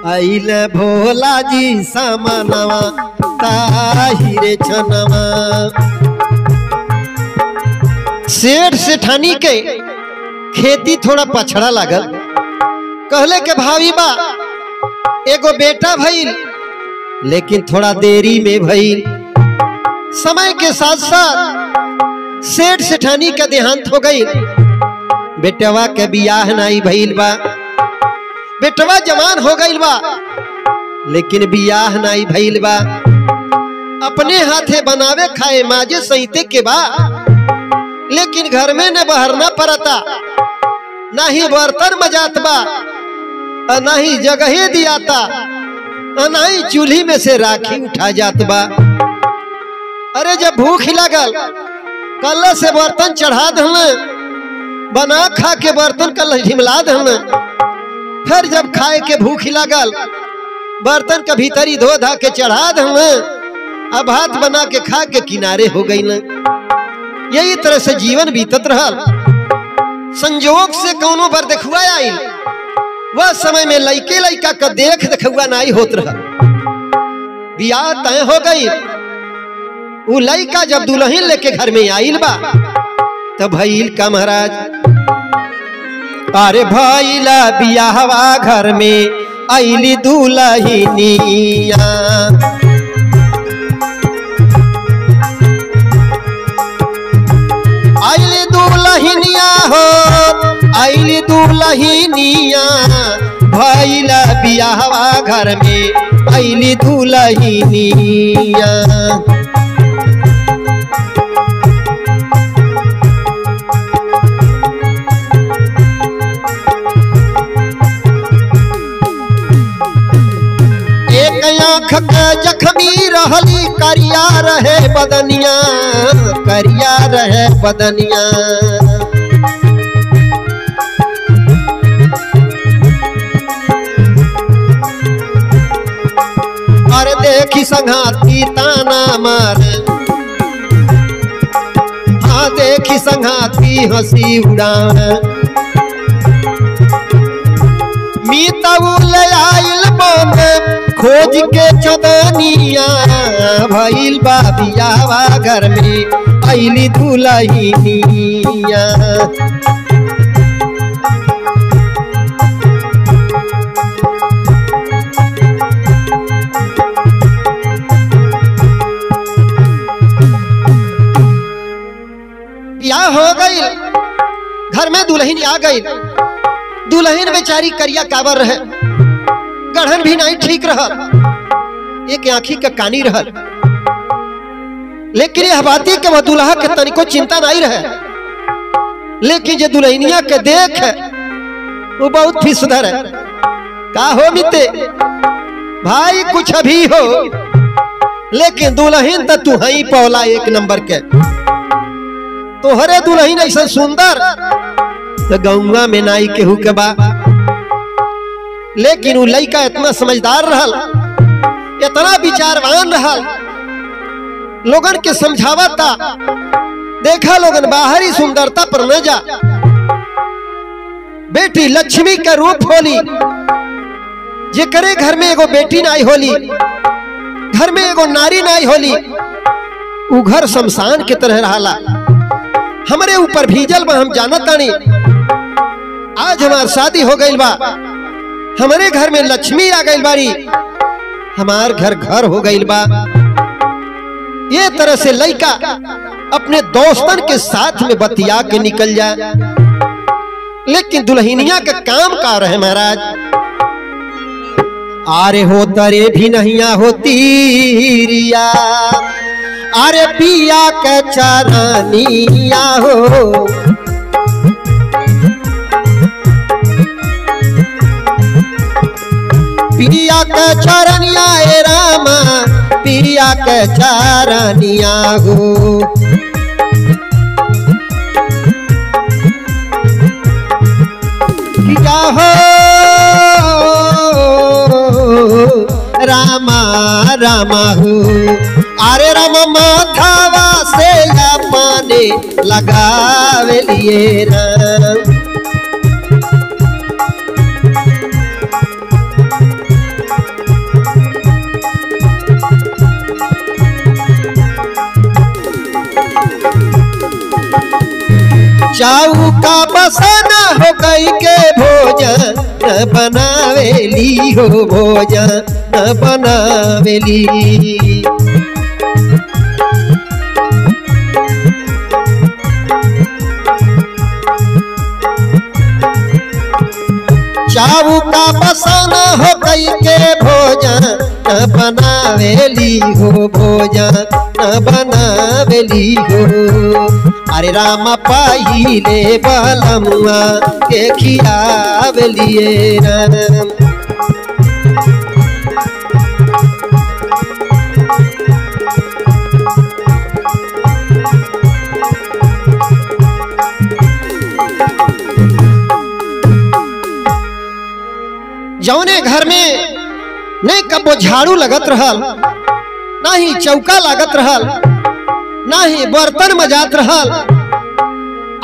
आइल भोला जी सामनवा ताहिरे छनवा। सेठ सेठानी के खेती थोड़ा पछड़ा लागल। कहले के भावी बा एगो बेटा भइल, लेकिन थोड़ा देरी में भइल। समय के साथ साथ सेठ सेठानी का देहांत हो गई। बेटवा के बियाह नहीं भइल बा। बेटवा जवान हो गई बा, लेकिन बियाह नहीं भइल बा। अपने हाथे बनावे खाए माजे सहिते के बा, लेकिन घर में न बहरना पड़ता, ना ही बर्तन मजात बा, ना ही जगह दियाता, ना ही चूल्ही में से राखी उठा जात बा। अरे जब भूख लगल कल से बर्तन चढ़ा दहल, बना खा के बर्तन कल ढिमला दहल। फिर जब खाए के भूख लगल बर्तन के भीतरी धो धा के चढ़ा दहल। अब हाथ बना के खा के किनारे हो गई। यही तरह से जीवन बीतत रहल। संजोग से कौनो बर देखुआ आइल, वह समय में लइके लइका का देख देखुआ नहीं होत रहल। बियाह तय हो गई। वो लइका जब दुल्हन लेके घर में आइल बा तब भइल का महाराज, अरे भइला बियाहवा घर में आइली दुल्हनिया। आइली दुल्हनिया हो, आइली दुल्हनिया। भइला बियाहवा घर में आइली दुल्हनिया। जख्मी रहली करिया रहे बदनिया, करिया रहे बदनिया। और देखी संघाती ताना मारे, हाँ देखी संघाती हंसी उड़ावे। मीतउल आइल बने खोज के चदनिया। भइल बा बियाहवा घर में आइली दुल्हनिया। बियाह हो गई, घर में दुल्हन आ गई। दुल्हन बेचारी करिया काबर रहे, गढ़न भी नहीं ठीक रहल, एक आंखी का कानी रहल। लेकिन यह बाती के वह दुल्हा के तनिको चिंता नहीं रहे। लेकिन जो दुल्हनिया के देख वो बहुत ही सुधर है। का हो मिते भाई कुछ अभी हो, लेकिन दुल्हन तो तू ही पौला एक नंबर के। तोहरे दुल्हन ऐसा सुंदर तो गौवा में नाई केहू के बा। लेकिन वो लइका इतना समझदार रहल, इतना विचारवान रहल, लोगन के समझावता। देखा लोगन बाहरी सुंदरता पर न जा, बेटी लक्ष्मी का रूप होली। जेकरे घर में एगो बेटी नाई होली, घर में एगो नारी नाई होली, वो घर शमशान के तरह रहला। हमरे ऊपर भीजल बा, हम जानत तानी। आज हमार शादी हो गई बा, हमारे घर में लक्ष्मी आ गई बारी, हमार घर घर हो गई बा। ये तरह से लइका अपने दोस्तन के साथ में बतिया के निकल जाए। लेकिन दुल्हनिया का काम का रहे महाराज, आरे हो तरे भी नहीं होती रिया। अरे पिया के चरनिया हो, पिया के चरनिया ए रामा, पिया के चरनिया हो। पिया हो रामा रामा हो। अरे रामा माथावा से पानी लगावे लिए राम। न बनावेली हो भोजन न बनावेली। चाऊ का बसाना हो कई के भोजन न बनावेली हो भोजन न बनावेली हो। अरे राम पहिले बलमुआ के खियावलिए राम। जौने घर में नहीं कबो झाड़ू लगत रहल, ना ही चौका लागत रहल, ना ही बर्तन मजात रहल,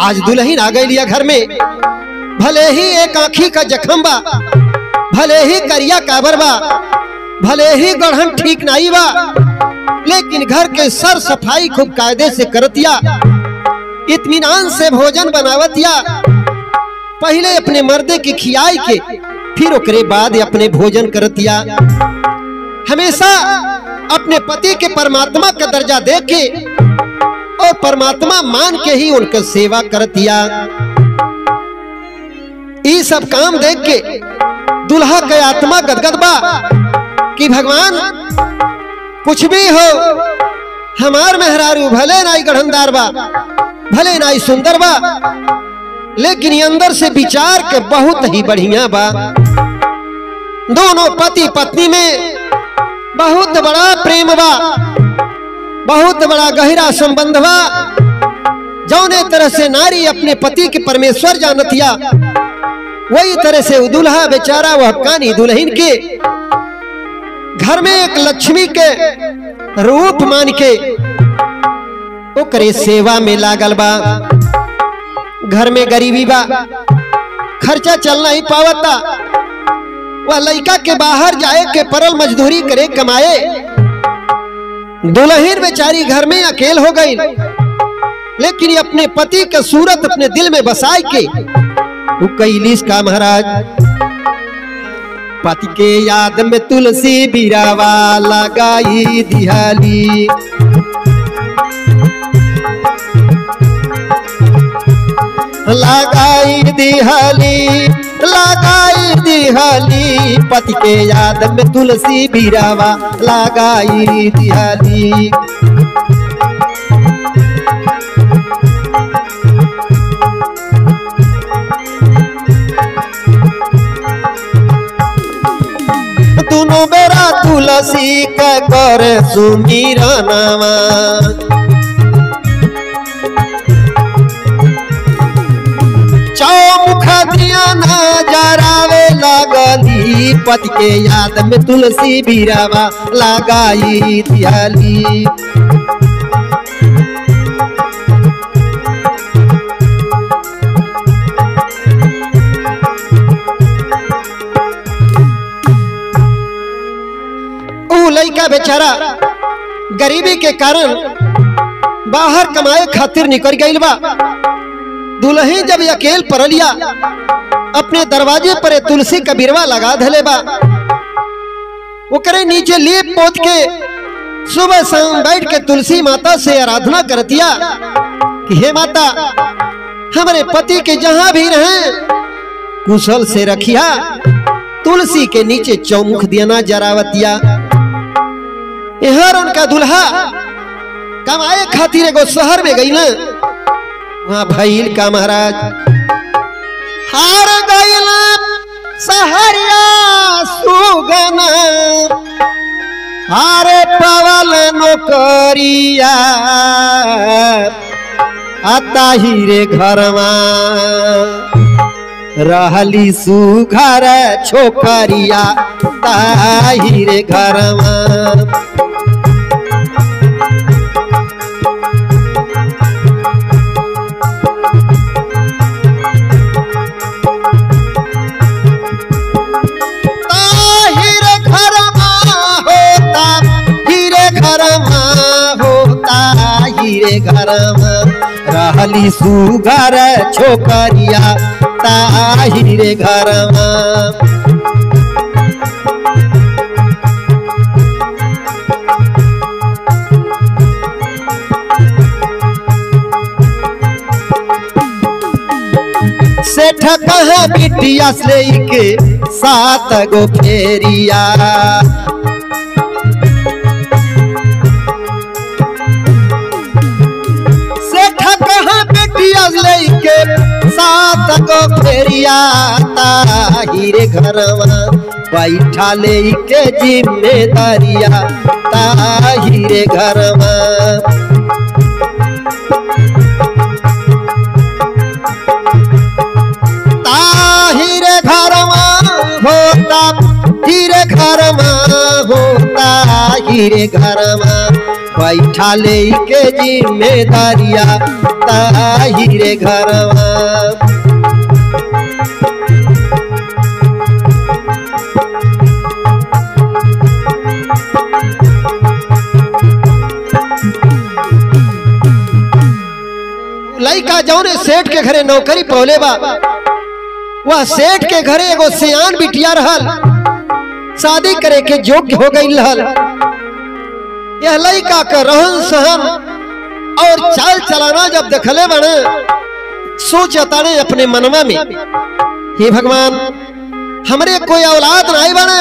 आज दुल्हन आ गई लिया घर में। भले ही एक आँखी का जख्म बा, भले ही करिया काबर बा, भले ही गढ़न ठीक नहीं बा, लेकिन घर के सर सफाई खूब कायदे से करतिया, इत्मीनान से भोजन बनावतिया। पहले अपने मर्दे की खियाई के फिर ओकरे बाद अपने भोजन करतिया। हमेशा अपने पति के परमात्मा का दर्जा दे के और परमात्मा मान के ही उनका सेवा करतिया। ये सब काम देख के दुल्हा के आत्मा गदगद बा कि भगवान कुछ भी हो, हमार मेहरारू भले नाई गढ़नदार बा, भले नाई सुंदर बा, लेकिन अंदर से विचार के बहुत ही बढ़िया बा। दोनों पति पत्नी में बहुत बड़ा प्रेम बा, बहुत बड़ा गहरा संबंध बा। जौने तरह से नारी अपने पति के परमेश्वर जानतिया, वही तरह से दुल्हा बेचारा वह कानी दुल्हन के घर में एक लक्ष्मी के रूप मान के ओकरे सेवा में लागल बा। घर में गरीबी बा, खर्चा चलना ही पावता, वह लड़का के बाहर जाए के परल मजदूरी करे कमाए। दुल्हन बेचारी घर में अकेल हो गई, लेकिन अपने पति का सूरत अपने दिल में बसाए के वो कैलिस का महाराज। पति के याद में तुलसी बिरावा लगाई दिहाली, लगाई दिहाली, लगाई दिहाली। पति के याद में तुलसी बिरावा लगाई दिहाली। दोनों बेरा तुलसी का कर सुमिरनवा, चौमुख दिया नजरावे लगली। पति के याद में तुलसी बिरावा लगाई दिहाली। लड़का बेचारा गरीबी के कारण बाहर कमाए खातिर निकल गई बा। दुल्हन जब अकेल परलिया, अपने दरवाजे पर तुलसी का बिरवा लगा धले बा, ओकरे नीचे लीप पोत के सुबह शाम बैठ के तुलसी माता से आराधना करतिया कि हे माता, हमारे पति के जहां भी रहे कुशल से रखिया। तुलसी के नीचे चौमुख दिया जरावतिया। हर उनका दुल्हा कमाए खातिर एगो शहर में गई ना, वहां भइल का महाराज हार गइल सहरिया सुगना, हारे पवल नौकरिया आता ही रे घरवा। रहली सुघर छोकरिया ताही रे घरवा। रहली सुघर छोकरिया ताही रे घरवा। सेठ कहा बिटिया से के 7 गो फेरिया। सेठ कहा बिटिया से के 7 गो फेरिया ताही रे घरवा। बैठा ले के जिम्मेदारिया ताही रे घरवा। हीरे घरमा होता हीरे घरमा। बैठा ले के जिम्मेदारिया हीरे घरमा। लइका जौने सेठ के घरे नौकरी पौले बा, वह सेठ के घरे एगो सियान बिटिया रहल, शादी करे के योग्य हो गई रहल। यह लइका का रहन सहन और चाल चलाना जब देखले बने, सोचता ने अपने मनवा में, हे भगवान हमरे कोई औलाद नहीं बने,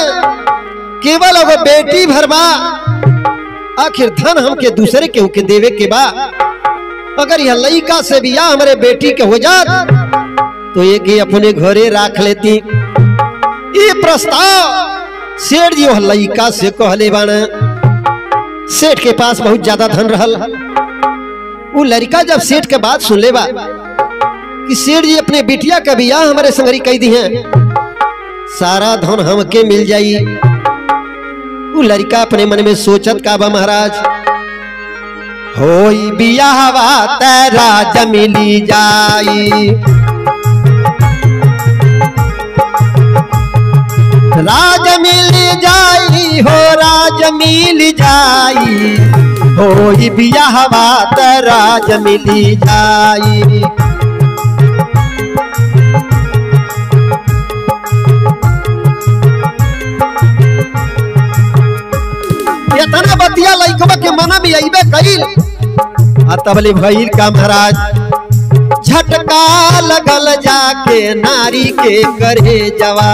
केवल एगो बेटी भरबा। आखिर धन हमके दूसरे के होके देवे के बा। अगर यह लइका से बियाह हमारे बेटी के हो जात तो एक ही अपने घरे राख लेती। ये प्रस्ताव सेठ जी लइका से कहले बाने। सेठ के पास बहुत ज्यादा धन रहल। वो लड़का जब सेठ के बात सुन ले बा कि सेठ जी अपने बिटिया का बियाह हमारे संगरी कह दी है, सारा धन हमके मिल जाई। वो लड़का अपने मन में सोचत का बा, महाराज होई बियाहवा तेरा जमिली जाई। राज मिल जाई हो राज मिल जाई, होई बियाहवा तेरा राज मिल जाई। इतना बतिया लइकवा के मना भी आइबे कइल। तबले भइल का महाराज, झटका लगल जाके नारी के करे जवा।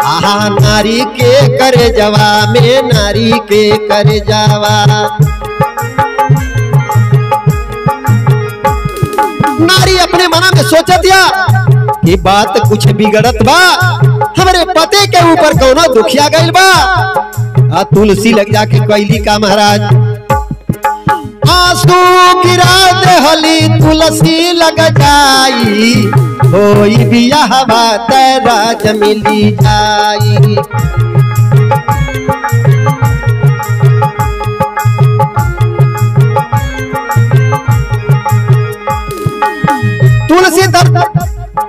आहा नारी के करे जवा में नारी के करे जावा। नारी अपने मना में सोचतिया कि बात कुछ बिगड़त बा, हमारे पति के ऊपर कौनो दुखिया गइल बा। तुलसी लग जाके कैली का महाराज, आंसू गिरा देहली तुलसी लग जाई, होई बियाहवा तेरा जमिली जाई। तुलसी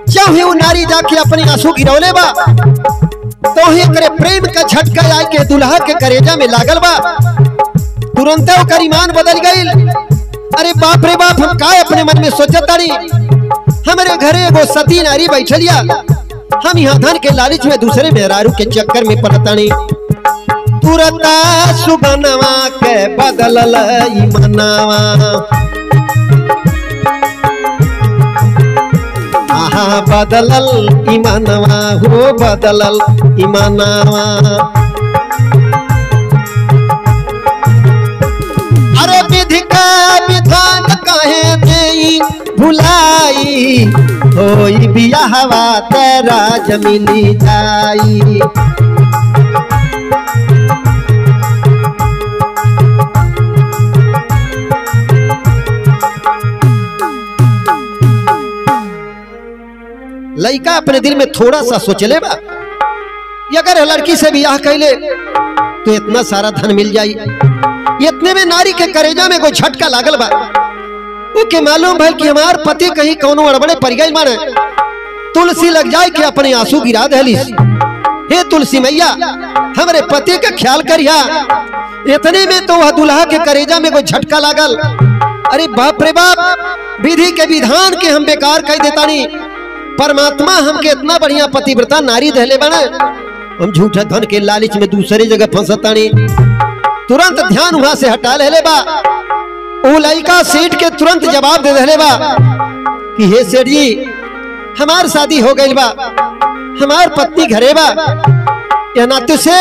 जब ही वो नारी जाके अपनी आंसू गिरौले बा, तो ही करे प्रेम का झटका आए के दुल्हा के करेजा में लागल बा। तुरंत ओकर ईमान बदल गई। अरे बाप रे बाप, हम काय अपने मन में सोचतानी, हमारे घरे एगो सती नारी बैठलिया, हम यहाँ धन के लालच में दूसरे मेहरारू के चक्कर में पड़तानी। तुरंत सुगनवा के बदलल ईमानवा, आहा बदलल ईमानवा हो बदलल ईमानवा। अरे विधि का विधान कहे देई भुलाई, होई बियाहवा तेरा जमिली जाई। लड़का अपने दिल में थोड़ा सा सोचले बा, अगर लड़की से बियाह कैले तो इतना सारा धन मिल जाई। इतने में नारी के करेजा में कोई झटका लागल बा। ओके मालूम भाई कि हमार पति कहीं कौनो अड़बड़े पड़ गई माने। तुलसी लग जाए कि अपने आंसू गिरा दहली, हे तुलसी मैया हमारे पति का ख्याल करिया। इतने में तो वह दुल्हा के करेजा में कोई झटका लागल। अरे बाप रे बाप, विधि के विधान के हम बेकार कह देतानी। परमात्मा हमके इतना बढ़िया पतिव्रता नारी दहले बने, हम झूठा धन के लालच में दूसरे जगह फंसतानी। तुरंत ध्यान वहां से हटा ले बा। वो लड़का सेठ के तुरंत जवाब दे दे बा कि हे सेठ जी, हमार शादी हो गई बा, हमार पत्नी घरे बा, या नाते से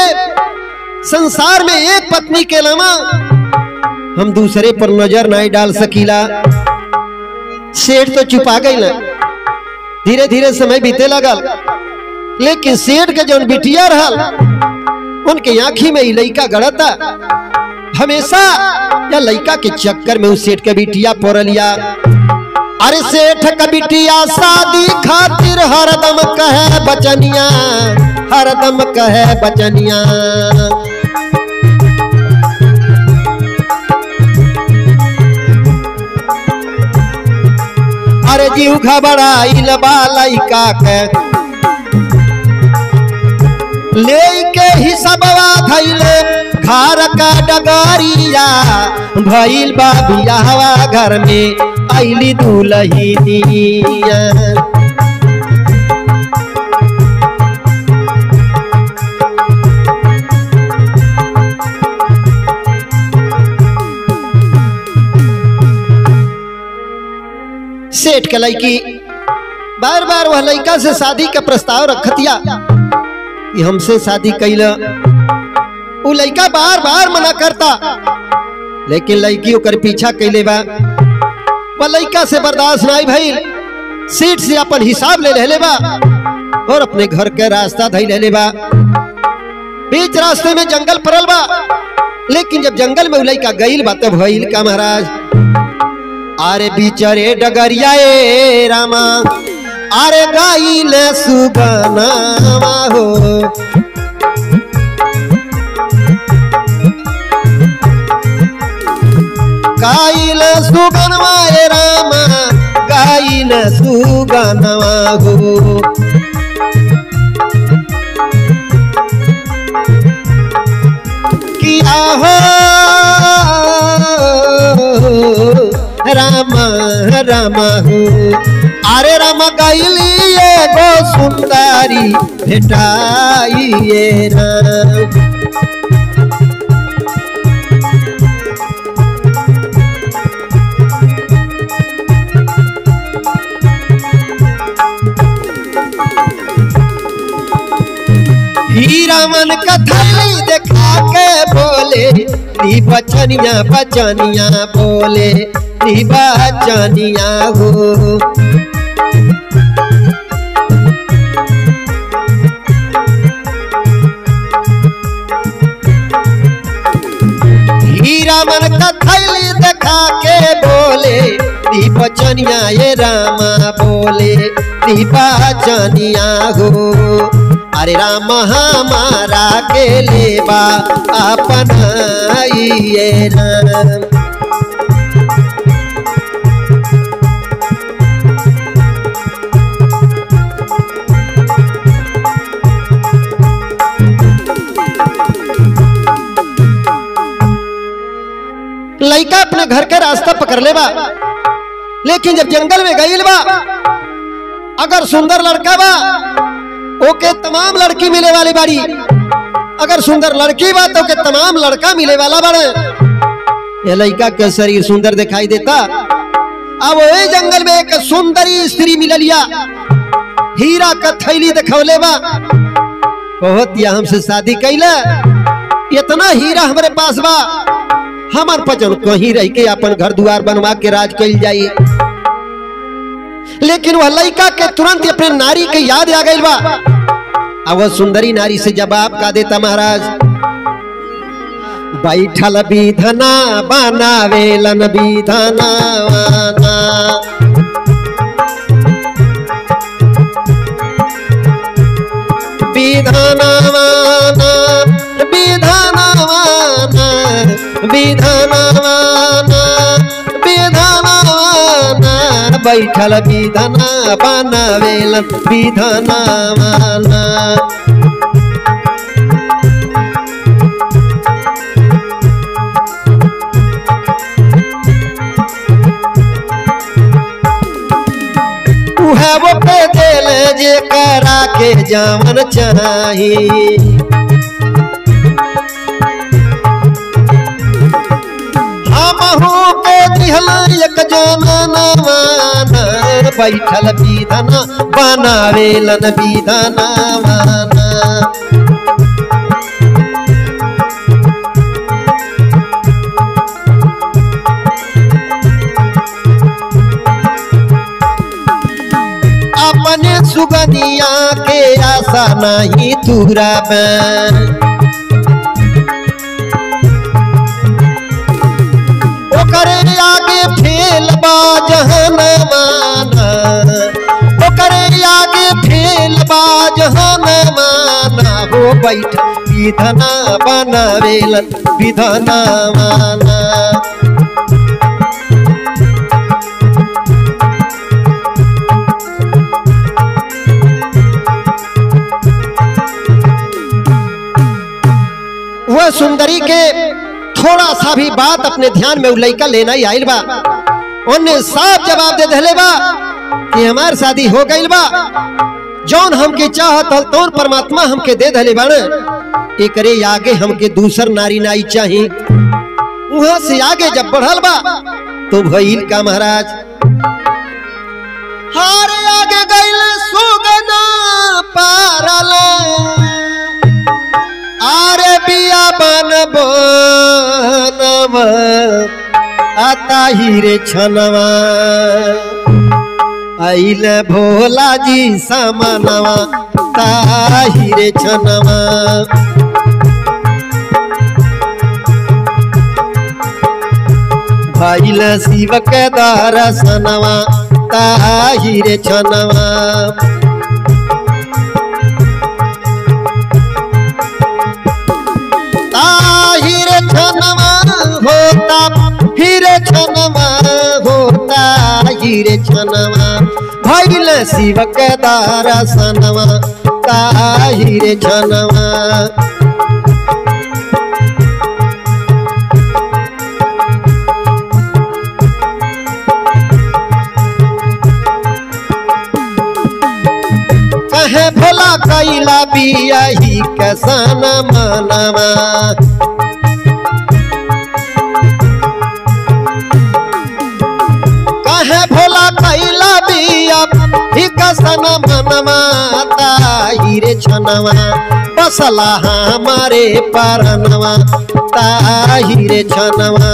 संसार में एक पत्नी के अलावा हम दूसरे पर नजर नहीं डाल सकीला। सेठ तो चुपा गई ना। धीरे धीरे समय बीते लगल, लेकिन सेठ के जो बिटिया रहल उनके आंखी में लड़का गड़ता। हमेशा या लड़का के चक्कर में उस सेठ के बिटिया पड़ लिया। अरे सेठ का बिटिया शादी खातिर हरदम कहे बचनिया, हरदम कहे बचनिया। अरे जीव घबराइल बा लइका के लेके हिसाबवा धइले घर का डगरिया। भइल बा बियाहवा घर में आइली दुल्हनिया। सेठ के लड़की बार बार वह लड़का से शादी का प्रस्ताव रखतिया कि हमसे शादी कैला। वो लड़का बार बार मना करता, लेकिन लड़की ओकर पीछा कैले बा। वह लड़का से बर्दाश्त नहीं भइल, सेठ से अपन हिसाब ले ले बा और अपने घर के रास्ता धई ले बा। बीच रास्ते में जंगल पड़ल बा, लेकिन जब जंगल में वो लड़का गइल बा तब भइल का महाराज। अरे बिचरे डगरिया ए रामा, अरे गाइल सुगनावा हो। गाइल सुगनवा ए रामा, गाइल सुगनवा हो। किया हो रामा रामा हो। अरे रामा गइली एगो सुंदरी भेटाइए राम। हीरा मन का थैली देखा के बोले नी बचनिया बचनिया बोले नी बचनिया हो। हीरा मन का थैली देखा के बोले नी बचनिया ये रामा बोले नी बचनिया हो। अरे राम हमारा के लेबा अपनाइए राम। लड़का अपने घर के रास्ता पकड़ लेबा, लेकिन जब जंगल में गइल बा, अगर सुंदर लड़का बा ओके तमाम लड़की मिले वाली बाड़ी, अगर सुंदर लड़की बा तो के तमाम लड़का मिले वाला बाड़े। ये लड़का के शरीर सुंदर दिखाई देता। अब वही जंगल में एक सुंदरी स्त्री मिललिया, हीरा का थैली दिखौले बा। बहुत या हमसे शादी कैले, इतना हीरा हमारे पास बा, हमार पचन कहीं रह के अपन घर द्वार बनवा के राज कैल जाई। लेकिन वह लड़का के तुरंत अपने नारी के याद आ गई बा। अब वह सुंदरी नारी से जवाब का देता महाराज। बैठल विधना बनावेलन विधना वाना। विधना वाना विधना वाना विधना वाना विधना वाना। बैठल विधना बनावेलन विधना वाना। उहे वो पे दिल जे करा के जावन चाही। हमहू के दिहल एक जननवा बैठल विधान बनावेलन विधानवा। अपने सुगनिया के आशा नहीं तुराबे, ओकरे आगे फेल बा जहनवा, ओकरे आगे फेल बा जहनवा। हो बैठ विधान बनावेलन विधानवा। वह सुंदरी के थोड़ा सा भी बात अपने ध्यान में लइका लेना ही आइल बा, उन्हें साफ जवाब दे दिले बा कि हमार शादी हो गइल बा, जौन हमके चाहत हल तौन परमात्मा हमके दे दिले बाने, एकरे आगे हमके दूसर नारी नाई चाहिए। वहां से आगे जब बढ़ल बा तो भइल का महाराज, हारे आगे गइल सुगना पारल, आरे बिया बन बनवा आता ही रे छनवा, आइल भोला जी समनवा ताही रे छनवा। भइल शिव के दर्शनवा ताही रे छनवा। हिरे छनवा होता, हिरे छनवा होता, हिरे छनवा भइल शिव के दर्शनवा ताहिरे छनवा। कहे भोला कैला बियाही कैसन मनवा, कहे भोला कैला बिया ही कैसन मनवा ताहिरे छनवा। बसला हमारे परनवा ताहिरे छनवा।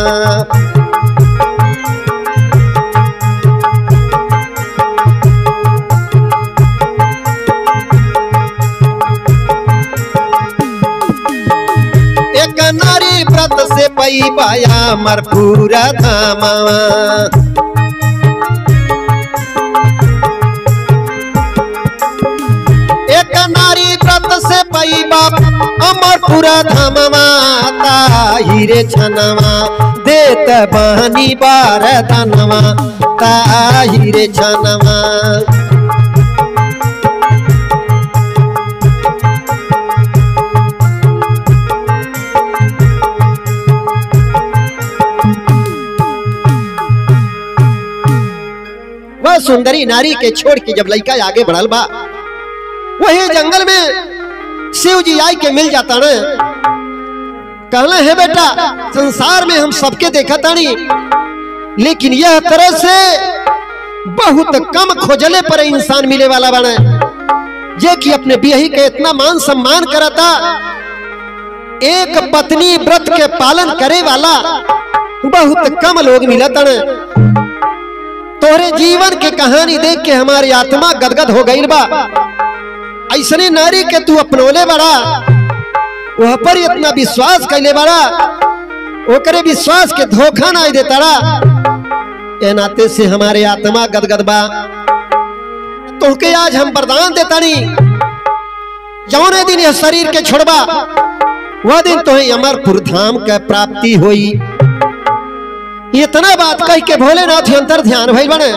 नारी व्रत से पैबाया मर पूरा धामवा, एक नारी व्रत से पैबा अमर पूरा धामवा ताहिरे छनवा। देत बहनी बार धनवा ताहिरे छनवा। सुंदरी नारी के छोड़ के जब लड़का आगे बढ़ल बा, वही जंगल में शिव जी आई के मिल जाता न। कहना है बेटा, संसार में हम सबके देखा तानी, लेकिन यह तरह से बहुत कम खोजले पर इंसान मिले वाला बने जे कि अपने बियाही के इतना मान सम्मान करता। एक पत्नी व्रत के पालन करे वाला बहुत कम लोग मिलता न। तोरे जीवन के कहानी देख के हमारी आत्मा गदगद हो गई बा। ऐसने नारी के तू अपनोले बड़ा, वह पर इतना विश्वास कैले बड़ा, ओकरे विश्वास के धोखा ना देता रहा। ए नाते से हमारे आत्मा गदगद बा। तोहके आज हम वरदान देता नहीं, जौने दिन यह शरीर के छोड़बा वह दिन तोहे अमरपुर धाम के प्राप्ति हुई। इतना बात कह के भोलेनाथ अंतर ध्यान भइल बने।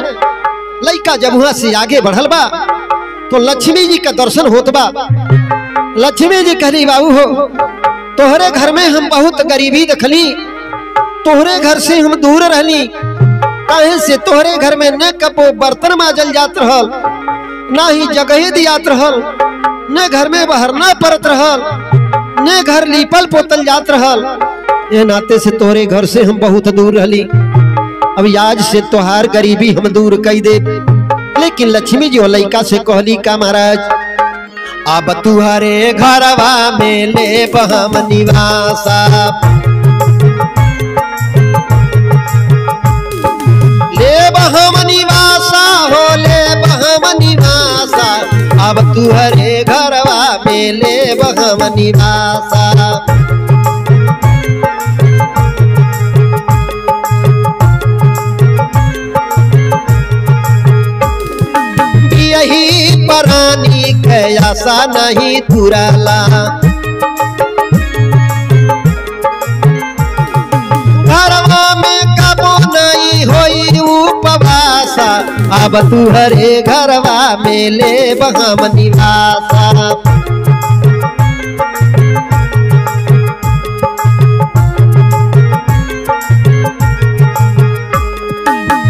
लइका जब वहां से आगे बढ़ल बा तो लक्ष्मी जी का दर्शन होत बा। लक्ष्मी जी कहली, बाबू हो, तोहरे घर में हम बहुत गरीबी देखली, तोहरे घर से हम दूर रहली, काहे से तोहरे घर में न कबो बर्तन माजल जात रहल, ना ही जगह दियात रहल, न घर में बहरना परत रहल, न घर लीपल पोतल जात रहल। ये नाते से तोहरे घर से हम बहुत दूर रहली। अब आज से तोहार गरीबी हम दूर कई दे। लेकिन लक्ष्मी जी लइका से कहली का महाराज, अब तुहरे घरवा में ले हम निवासा, ले हम निवासा हो, ले हम निवासा। अब तुहरे घरवा में ले हम निवासा। यही परानी के आशा नहीं तुराला, घरवा में कबो नहीं होई उपवासा। अब तुहरे घरवा में ले हम निवासा।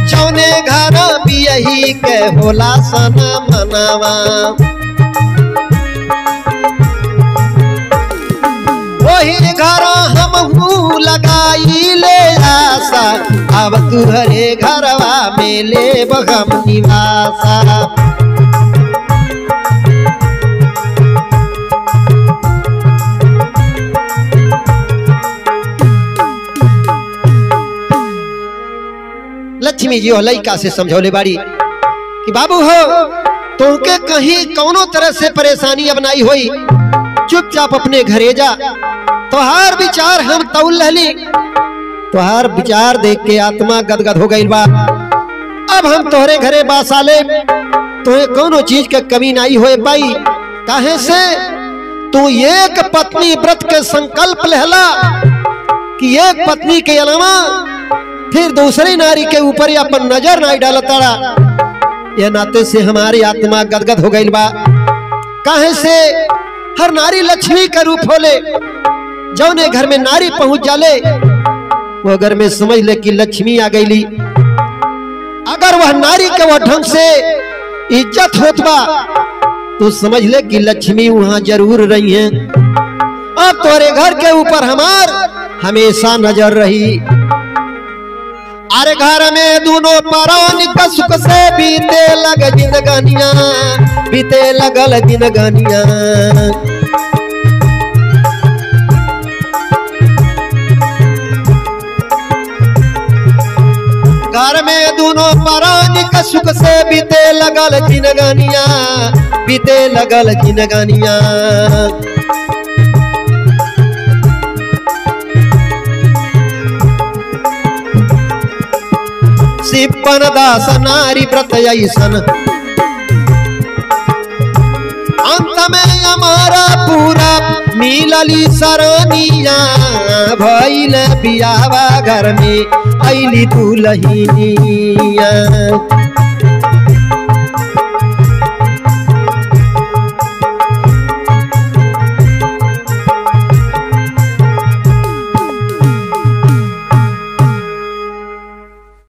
जौने घर बियही के होला सना मनावा, वही घर हमहू लगाई ले आशा। अब तुहरे घरवा में ले हम निवासा। लक्ष्मी जी लइका से समझौले बाड़ी कि बाबू हो, तुमके कहीं कौनो तरह से परेशानी अब नहीं हुई, चुपचाप अपने घरे जा। तोहार विचार हम तौल लहली, तोहार विचार देख के आत्मा गदगद हो गई बा। अब हम तोहरे घरे बासाले, तुम्हें कोनो चीज के कमी नहीं हो पाई। काहे से तू एक पत्नी व्रत के संकल्प लहला कि एक पत्नी के अलावा फिर दूसरी नारी के ऊपर अपन नजर नहीं डालता। यह नाते से हमारी आत्मा गदगद हो गई बा। काहे से हर नारी लक्ष्मी का रूप होले। जौने घर में नारी पहुंच जाले वो घर में समझ ले कि लक्ष्मी आ गईली। अगर वह नारी के वह ढंग से इज्जत होत बा तो समझ ले कि लक्ष्मी वहां जरूर रही है। अब तोरे घर के ऊपर हमार हमेशा नजर रही। अरे घर में दोनों परान का सुख से बीते लग जिंदगानिया, बीते लगल जिंदगानिया। घर में दोनों परान का सुख से बीते लगल जिंदगानिया, बीते लगल जिंदगानिया। सिपन दास नारी व्रत ऐसन, अंत में हमारा पूरा मिलली सरानिया। भइल बियावा घर में अइली दुल्हनिया।